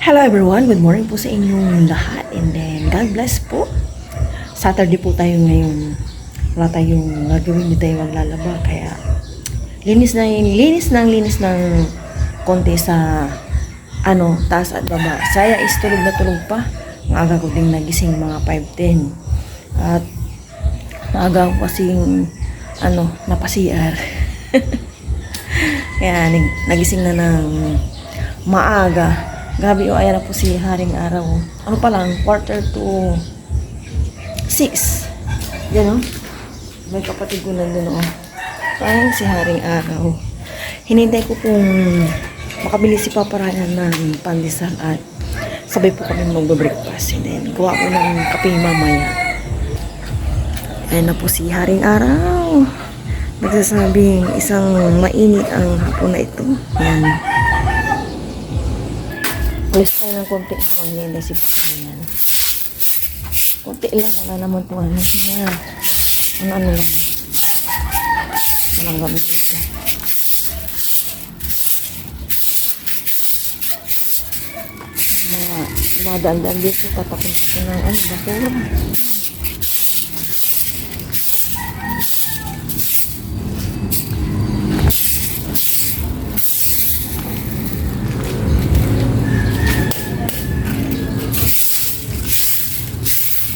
Hello everyone, good morning po sa inyong lahat and then God bless po. Saturday po tayo ngayon. Wala tayong gagawin, hindi tayo maglalaba kaya linis ng konti sa taas at baba. Saya is tulog na tulog pa. Maaga ko ding nagising mga 5:10 at maaga ko kasing napasiar. Kaya nagising na ng maaga. Gabi ayan na po si Haring Araw. Ano pa lang, 5:45. Yan may kapatid ko nandun Parang si Haring Araw. Hinintay ko kung makabili si Papa Ryan ng pandesal at sabay po kami magbe-breakfast. And then, gawa ko ng kape mamaya. Ayan na po si Haring Araw. Nagsasabing isang mainit ang hapon na ito. Ayan. Alis tayo ng konti habang nila si Papa yan. Konti lang, wala naman po niya. Ano lang. Walang gamit ito. Dumadaan-daan dito, tatapon-tapon ng basura.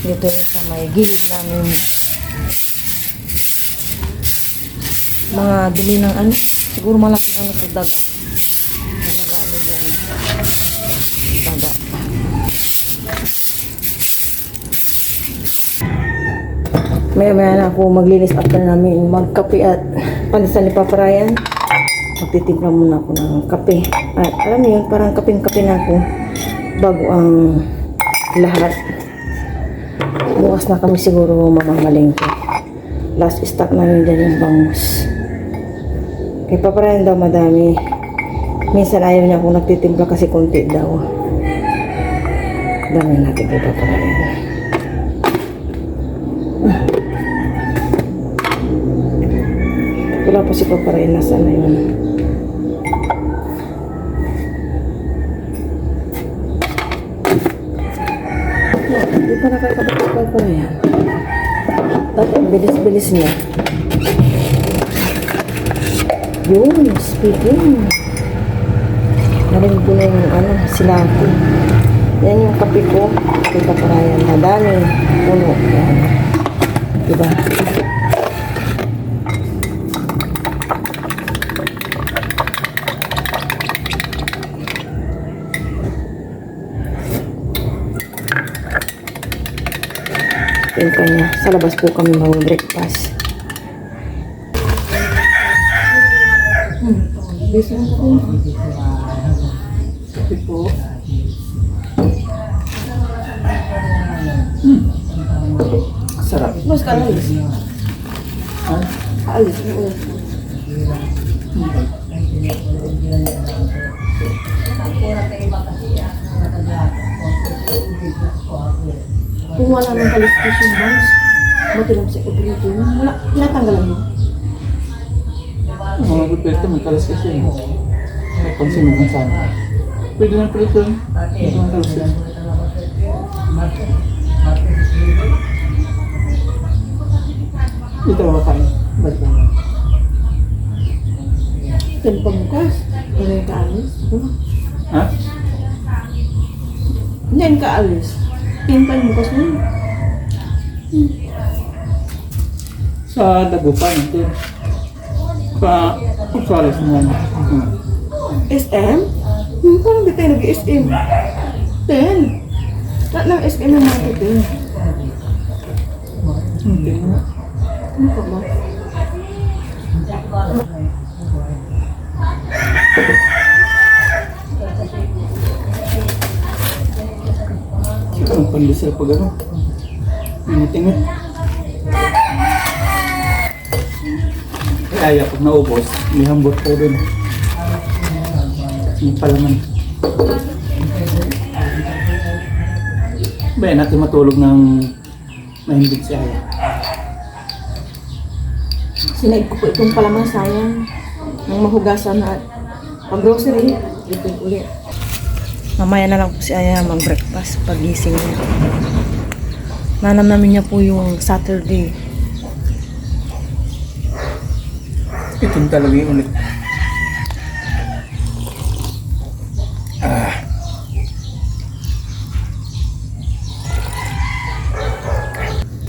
Dito sa may gilid namin mga bili ng siguro malaki ito daga maya na ako maglinis after namin magkape at pandesal ni Papa Ryan. Magtitimpla muna ako ng kape at alam niyo yun, parang kaping-kape na ako bago ang lahat. Bukas na kami siguro mamamalengke. Last stock namin dyan yung bangus. Kay Papa Ryan daw madami. Minsan ayaw niya kung nagtitimpla kasi konti daw. Dami natin kay Papa Ryan. Wala pa si Papa Ryan. Nasaan na yun? Hindi pa nakakapagpapal pa na yan. At ang bilis-bilis niya. Yun, speaking. Narinig ko na yung silako. Yan yung kape ko. Kay Papa Ryan. Madami. Puno. Yan. Diba? Yung kanya. Sa labas po kami mag-breakfast. Bisa po. Kape po. Sarap. Mas kaalis. Kaalis. Kung wala nang kaliskis yung bounce, matilang sa ibrito yun. Wala, tinatanggalan mo. Mga pipito, may kaliskis yun. May konsumin ng sana. Pwede na prito yun. Ito ang kaliskis. Ito ang makain. Ba't lang? Yan pagbukas. Yan yung kaalis. Ha? Yan kaalis. Yan pagbukas mo. Sa Dagupan ito. Sa Pagsalis naman. SM? Parang di tayo nag-SM. 10. Lahat ng SM yung mga 10. Hindi mo. Ano ka ba? Ito ang pandesal pag Tingit. Kaya pag naubos, may hambot po dun. Yung palaman. Bayan natin matulog ng mahimbing si Aya. Sinaid ko po itong palaman sayang. Nang mahugasan at pag grocery, dito ulit. Mamaya na lang po si Aya mag-breakfast pagising niya. Nanam namin niya po yung Saturday. Ito talaga yung ulit.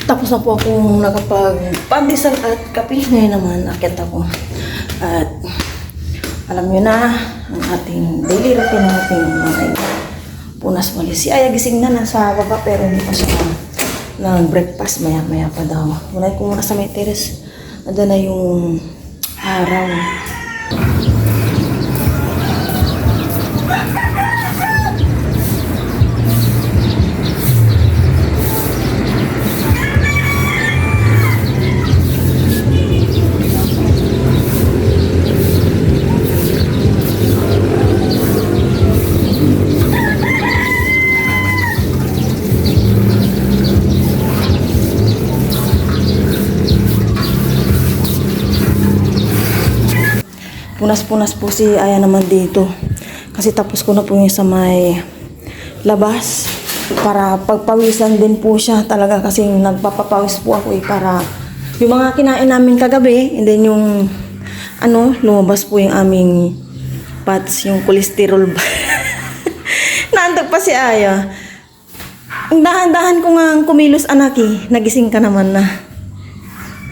Tapos na po akong nakapag-pandesal at kape. Ngayon naman, akit ako. At alam nyo na, ang ating daily routine natin mga punas mali. Si Aya gising na nasa baba pero hindi pa siya nag-breakfast. Maya-maya pa daw. Muna ko muna sa may terrace. Ando na yung araw. Punas-punas po si Aya naman dito. Kasi tapos ko na po yung sa may labas. Para pagpawisan din po siya talaga kasi nagpapapawis po ako para yung mga kinain namin kagabi and then yung lumabas po yung aming fats, yung cholesterol. Naantok pa si Aya. Ang dahan-dahan ko nga kumilos anak eh. Nagising ka naman na.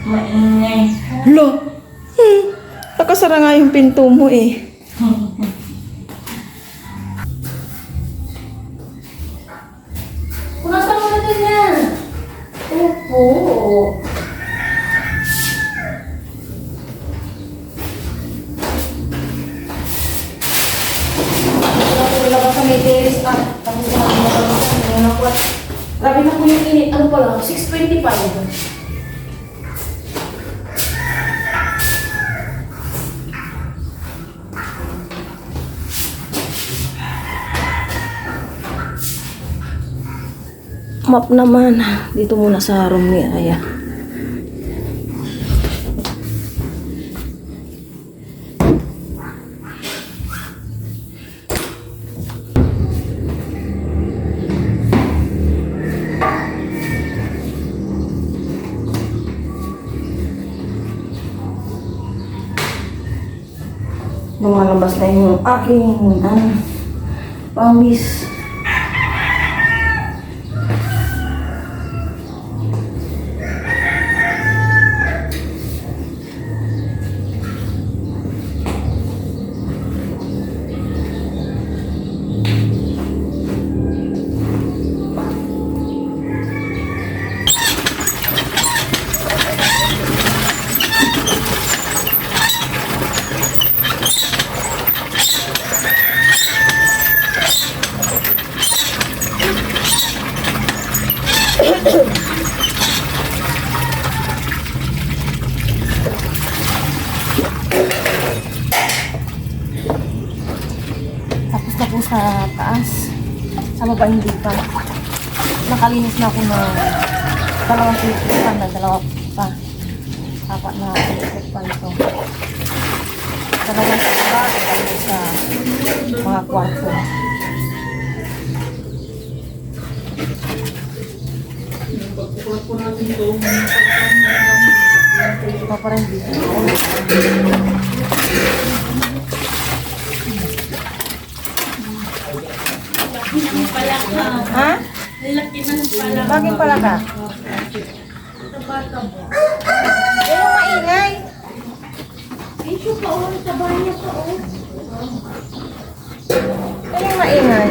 Maingay. Lo! Nakasara nga yung pinto mo eh. Punasan mo na din yan. Opo. Labas sa may terrace at tapos na ako makalusan. Ngayon ako at grabe na po yung init. Ano pala? 6:25. Map naman. Dito muna sa room ni Aya. Lumalabas na yung aking pawis. Tapos na po sa taas. Sa baba hindi pa. Nakalinis na ako ng dalawang pilipan na dalawa pa. Apat na pilipan ito. Dalawang sa baba at sa mga kwarto. Pagkukulat po natin ito. Iba pa rin dito. Ha? Lalaki ng pala. Bakit pala ka? Tabata mo. Yan yung maingay. Issue pa o, tabahan niya pa o. Yan yung maingay.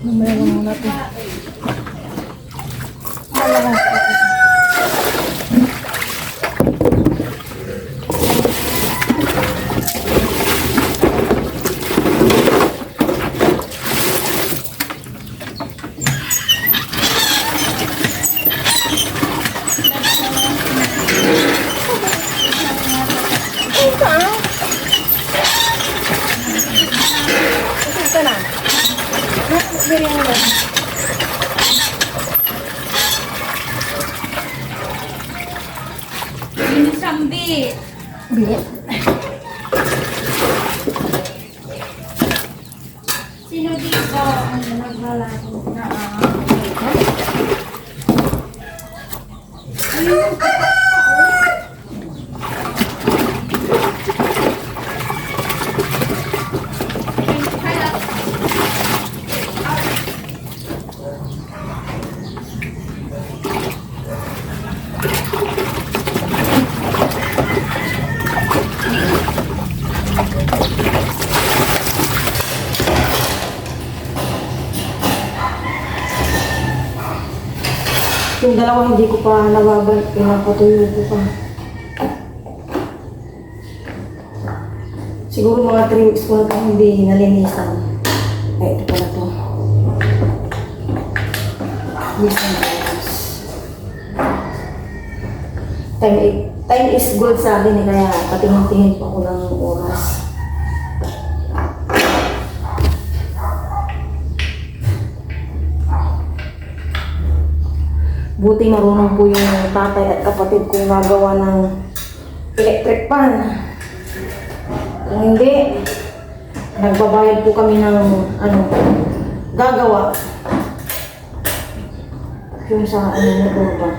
Mamaya lang muna ito. Malakas ito. Ika. Bit. Bit. Sino dito ang naglalaro na ayun. Yung dalawa hindi ko pa nababal, pinapatuyo ko pa. Siguro mga 3 weeks ko na ito hindi nalinisan. Ay, ito pala to. Listen, time is gold sa akin, kaya patingin-tingin pa ako ng oras. Buti marunong po yung tatay at kapatid kong nagawa ng electric pan. Kung hindi, nagbabayad po kami ng gagawa. Yung sa motor pa.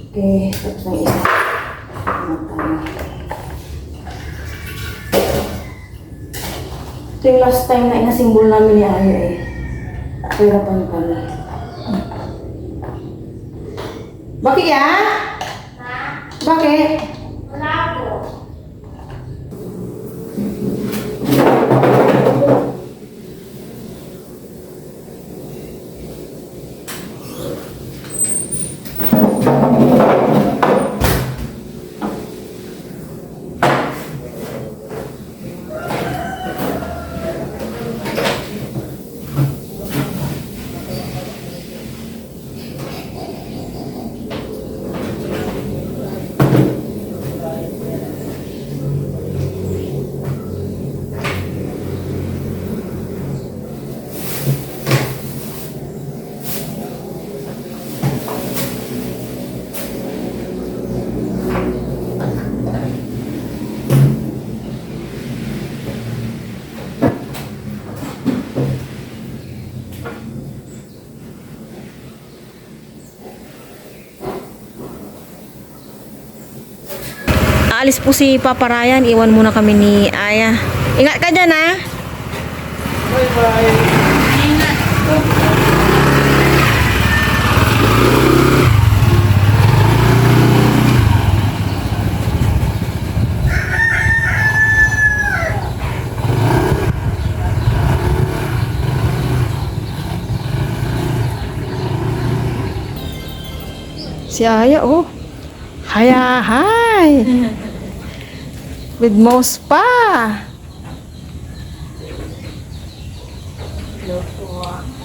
Okay, tapos na isa. Ito yung last time na inasimbol namin ni Aya eh. Pahirapan kami. Bakit yan? Bakit? Wala po. Aalis po si Papa Ryan, iwan muna kami ni Aya. Ingat ka dyan, ha? Si Aya, oh. Haya, hi! With mouse pa!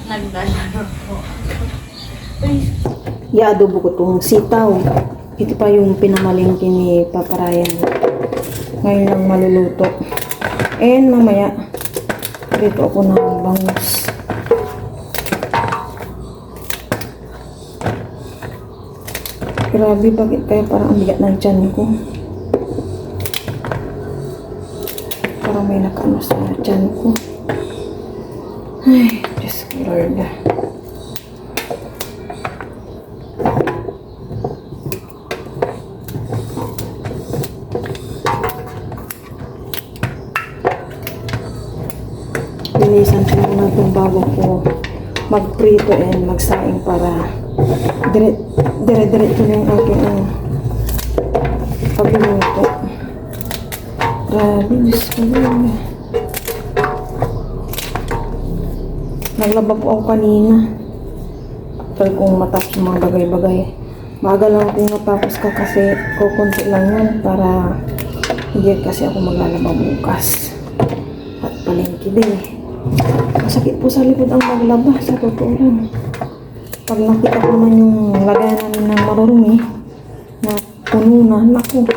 Naglalaro po. I-adobo ko itong sitaw. Ito pa yung pinamalingki ni Papa Ryan. Ngayon lang maluluto. And mamaya, dito ako ng bangus. Grabe, bakit kaya parang ang bigat ng tiyan ko? Parang may nakaano sa tiyan ko. Ay, Diyos ko, Lord. Linisan ko muna itong bago ko magprito and magsaing para dire-diretso na yung aking pagluluto. Grabe, Diyos ko Lord. Naglaba po ako kanina. After kong matapos yung mga bagay-bagay. Maaga lang akong natapos ka kasi kukunti lang yun para hindi kasi ako maglalaba bukas. At palengke din. Masakit po sa likod ang maglaba, sa totoo lang. Pag nakita ko man yung lagayan namin ng marurumi na puno na, naku,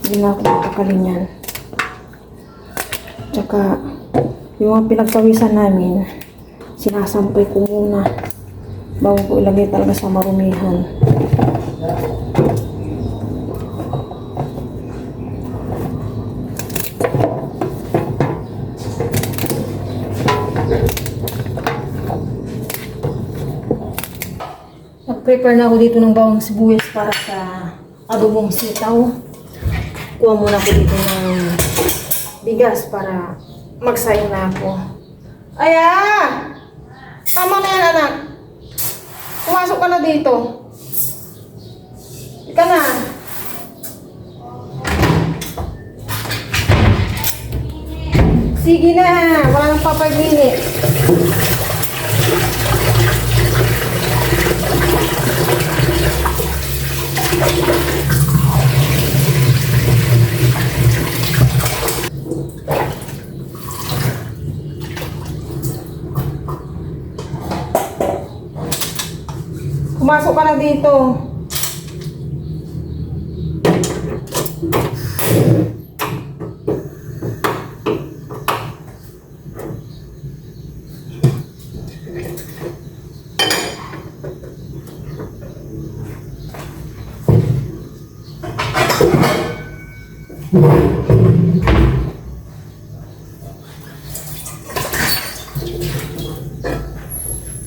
hindi na ako makakalin yan. Tsaka yung mga pinagpawisan namin, sinasampay ko muna bago ko ilagay talaga sa marumihan. Nag-prepare na ako dito ng bawang sibuyas para sa adobong sitaw. Kuha muna ako dito ng bigas para magsayang na ako. Aya! Tama na yan, anak. Pumasok ka na dito. Ika na. Sige na. Wala nang papaglinit. Pumasok ka na dito.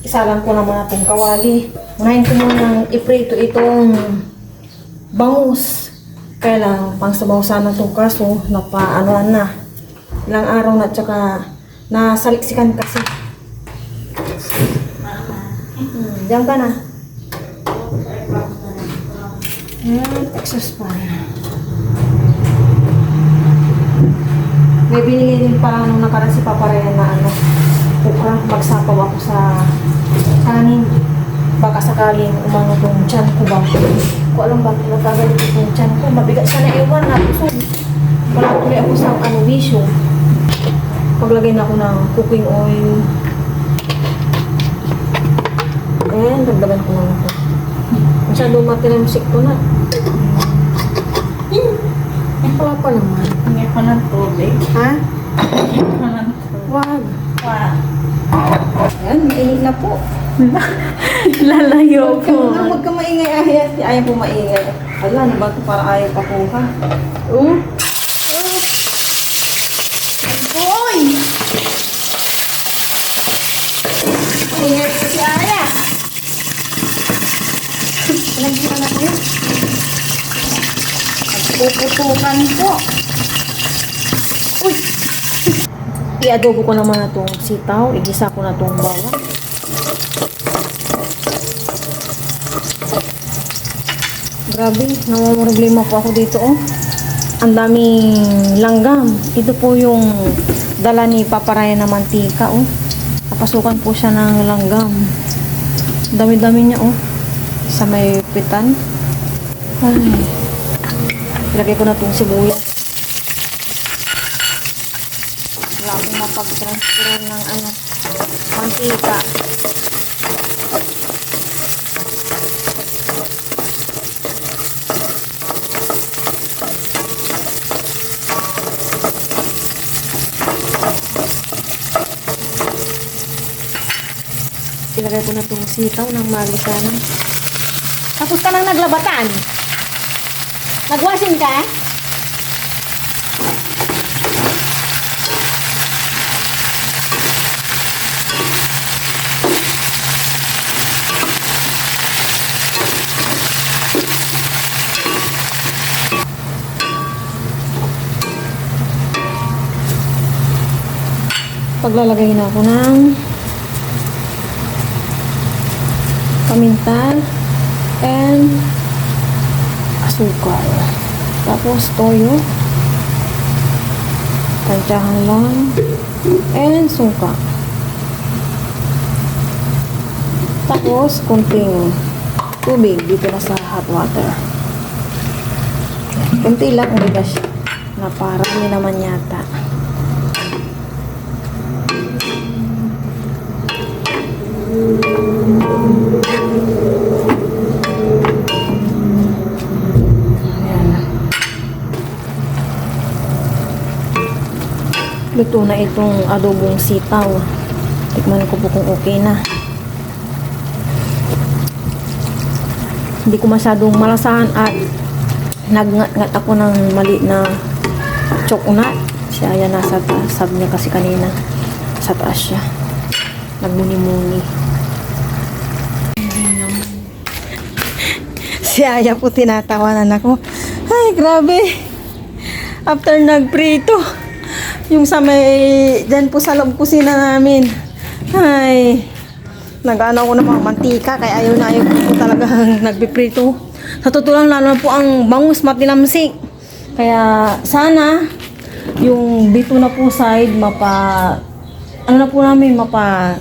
Isalang ko naman itong kawali. Unahin ko muna iprito itong bangus. Kaya lang, pang sabaw sana itong kaso, napaanoan na. Ilang araw na, tsaka nasaliksikan kasi. Diyan ka na. Texas pan. May binili din parang nung nakaraan si Papa Ryan na ukra. Magsapaw ako sa kanin. Baka sakaling umano tong tiyan ko ba? Ko alam ba nagkagalit itong tiyan ko. Mabigat siya na iwan na. So, wala tuloy ako sa bisyo. Paglagay na ako ng cooking oil. Ayan, dagdagan ko na ito. Masyado matilamsik ko na. Wala pa naman. Hindi ko ng tubig. Ha? Hindi ko ng tubig. Wag. Wow. Ayan, mainit na po. Lalayo Huwag ka maingay, Ayas. Ayaw po maingay. Ala, ano ba ito? Para ayaw pa po ka. Hoy! Ingay po si Ayas. Pinagsipan na kayo. Puputukan po. Uy! I-adobo ko naman na itong sitaw. Igisa ko na itong bawang. Grabe, namamroblema po ako dito, oh. Ang daming langgam. Ito po yung dala ni Papa Ryan na mantika, oh. Napasukan po siya ng langgam. Dami-dami niya, oh. Sa may pitan. Ay. Ilagay ko na itong sibuyas. Wala akong mapag-transfer ng mantika. Ilagay ko na itong sitaw ng magisanan. Tapos ka nang naglabatan. Nagwasin ka? Paglalagay na ako ng paminta and asukal. Tapos toyo. Tansyahan lang. And suka. Tapos kunting tubig dito na sa hot water. Kunti lang bigas na parami naman yata. Luto na itong adobong sitaw. Tikman ko po kung okay na. hindi ko masyadong malasahan at nagngat ako ng mali na chocolate. Siya yan nasa taas. Sabi niya kasi kanina sa taas siya. Nagmuni-muni. Si Aya po tinatawanan ako. Ay, grabe. After nagprito, yung sa may, dyan po sa loob kusina namin. Ay, nag-ano ko ng mga mantika, kaya ayaw na ayaw po talaga nagpiprito. Sa totoo lang, lalo na po ang bangus matinamsik. Kaya sana, yung dito na po side, ano na po namin,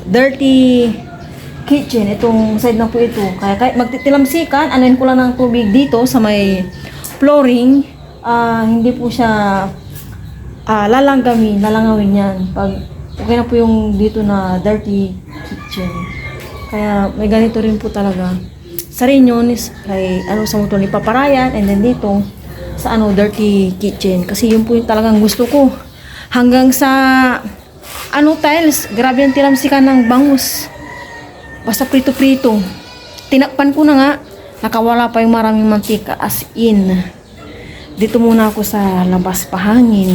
dirty kitchen, itong side na po ito. Kaya kahit magtitilamsikan, anuin ko lang ng tubig dito sa may flooring, hindi po siya lalangawin yan. Pag okay na po yung dito na dirty kitchen. Kaya may ganito rin po talaga. Sa Reunion is kay sa motor ni Paparayan, and then dito sa dirty kitchen. Kasi yun po yung talagang gusto ko. Hanggang sa tiles, grabe ang tilamsikan ng bangus. Basta prito-prito. Tinakpan ko na nga. Nakawala pa yung maraming mantika. As in. Dito muna ako sa labas pahangin.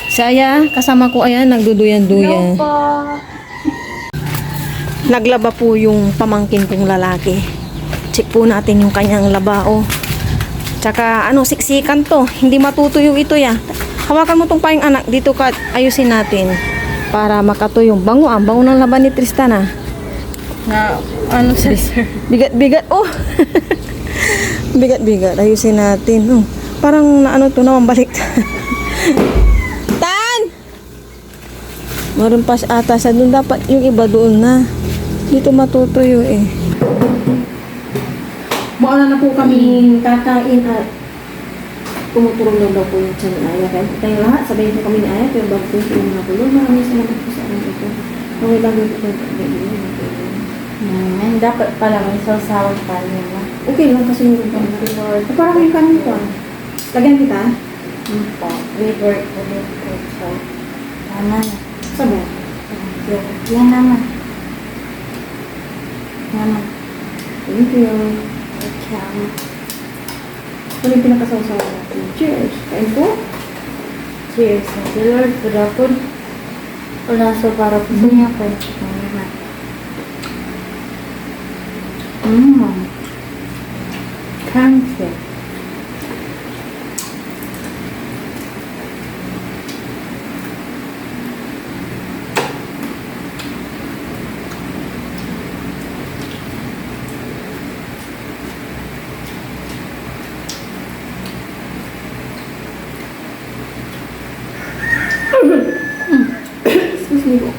Si Aya, kasama ko ayan, nagduduyan-duyan. Naglaba po yung pamangkin kong lalaki. Check po natin yung kanyang labao. Tsaka siksikan to. Hindi matutuyo ito ya. Hawakan mo tong paing anak. Dito ka ayusin natin. Para makatuyo. Bango bango ng laban ni Tristan na sir. Bigat-bigat. Oh. Bigat-bigat. Ayusin natin. Parang to naman balik. Tan! Meron pa ata sa doon. Dapat yung iba doon na. Dito matutuyo eh. Mauna na po kami kakain at tumutulong daw po yung tiyan ni Aya. Kaya tayong lahat, sabihin po kami ni Aya, pero bago po yung mga tulong, maraming salamat po sa amin ito. Okay, bago po Dapat pala may sawsawan pa niya. okay lang kasi yung kanin. Parang yung kanin ko. Lagyan kita? Liver. Tama na. Sabi? Yan naman. Naman. Thank you. Tama. Ito yung pinakasawsawa natin. Cheers! Kain po? Cheers. Thank you, Lord. Pudapod. Wala so para po sa niya ko. Cancer. Excuse me po.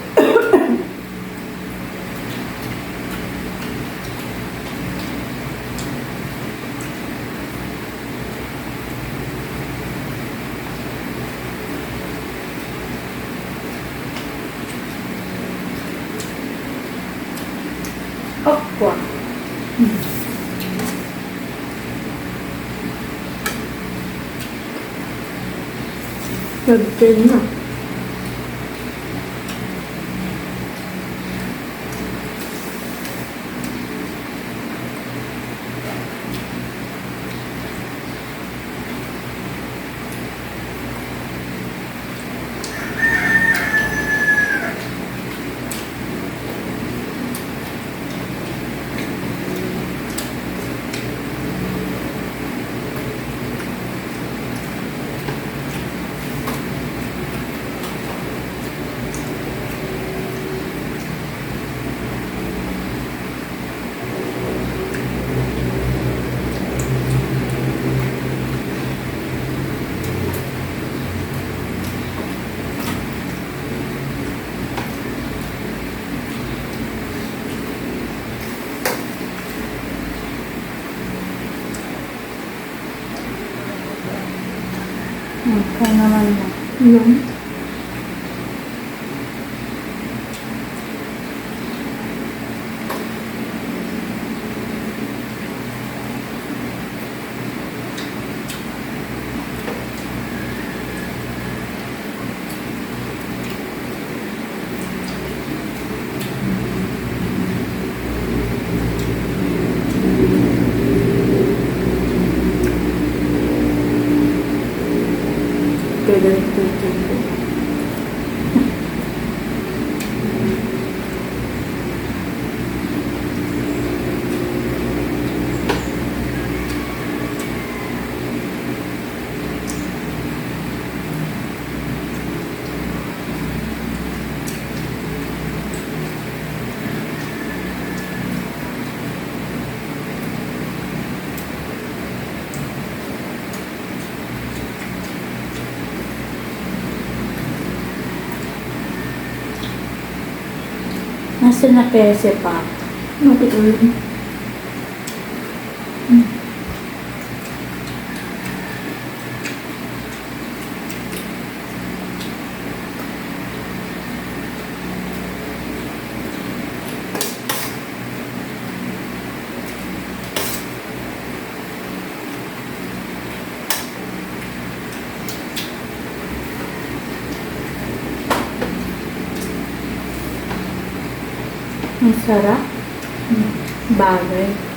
Aqua. Nag-turn na. Kaya naman na. Yun. Nasa na kaya si Papa? Napit ulit. Ang sarap. Bagay.